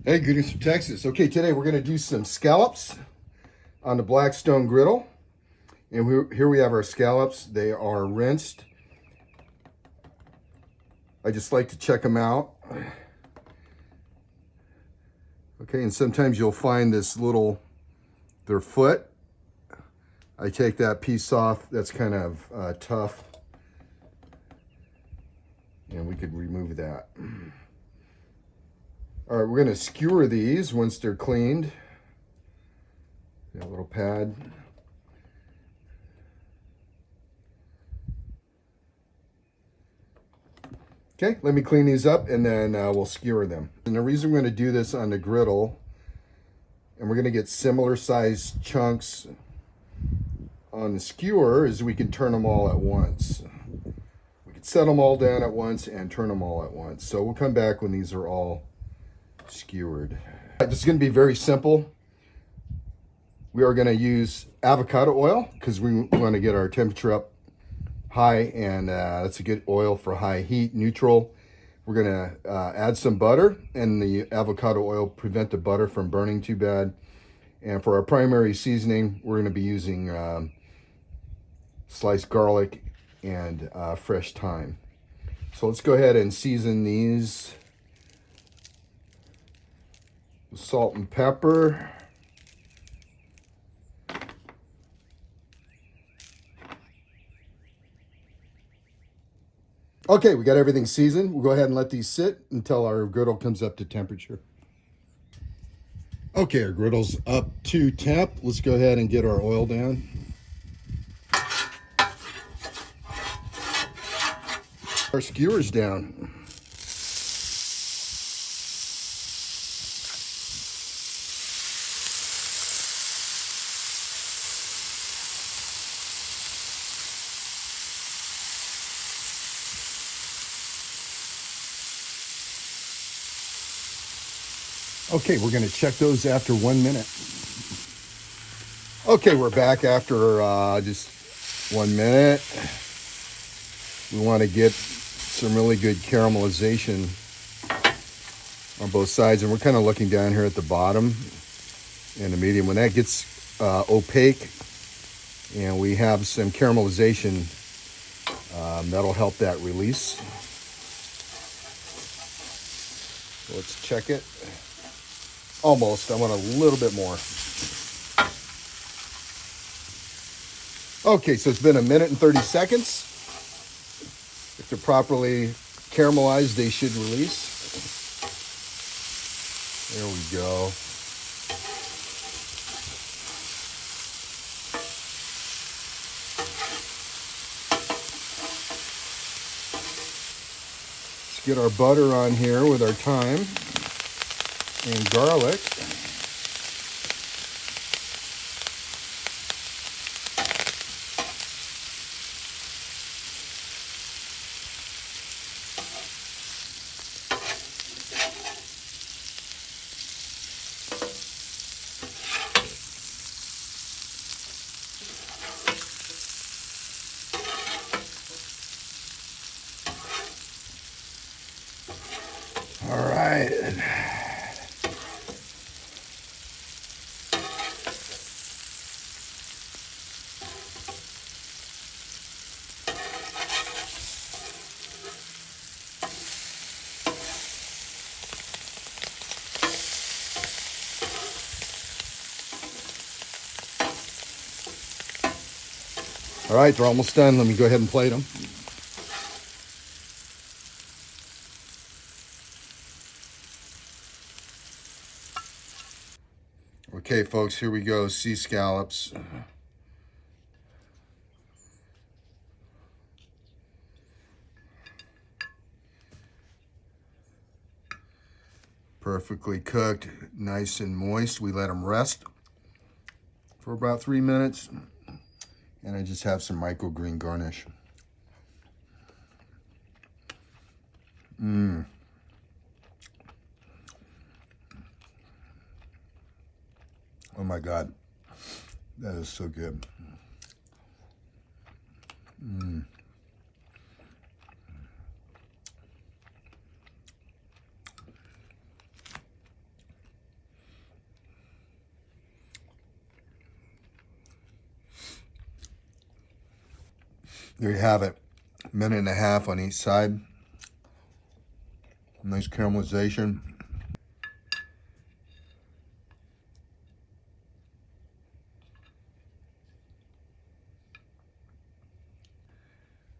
Hey, greetings from Texas. Okay, today we're going to do some scallops on the Blackstone Griddle. And here we have our scallops. They are rinsed. I just like to check them out. Okay, and sometimes you'll find this their foot. I take that piece off. That's kind of tough. And we could remove that. All right, we're going to skewer these once they're cleaned. A little pad. Okay, let me clean these up and then we'll skewer them. And the reason we're going to do this on the griddle, and we're going to get similar sized chunks on the skewer, is we can turn them all at once. We can set them all down at once and turn them all at once. So we'll come back when these are all skewered. This is going to be very simple. We are going to use avocado oil because we want to get our temperature up high, and that's a good oil for high heat, neutral. We're going to add some butter, and the avocado oil prevent the butter from burning too bad. And for our primary seasoning, we're going to be using sliced garlic and fresh thyme. So let's go ahead and season these with salt and pepper. Okay, we got everything seasoned. We'll go ahead and let these sit until our griddle comes up to temperature. Okay, our griddle's up to temp. Let's go ahead and get our oil down. Our skewers down. Okay, we're going to check those after 1 minute. Okay, we're back after just 1 minute. We want to get some really good caramelization on both sides. And we're kind of looking down here at the bottom and the medium. When that gets opaque and we have some caramelization, that'll help that release. So let's check it. Almost. I want a little bit more. Okay, so it's been 1 minute and 30 seconds. If they're properly caramelized, they should release. There we go. Let's get our butter on here with our thyme and garlic. All right. All right, they're almost done. Let me go ahead and plate them. Okay, folks, here we go. Sea scallops. Perfectly cooked, nice and moist. We let them rest for about 3 minutes. And I just have some microgreen garnish. Oh my God, that is so good. There you have it. A minute and a half on each side. Nice caramelization.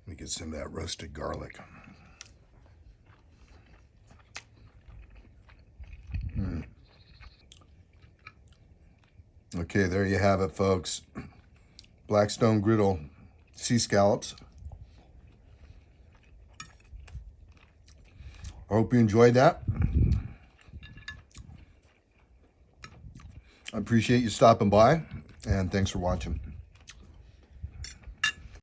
Let me get some of that roasted garlic. Okay, there you have it, folks. Blackstone Griddle sea scallops. I hope you enjoyed that. I appreciate you stopping by, and thanks for watching.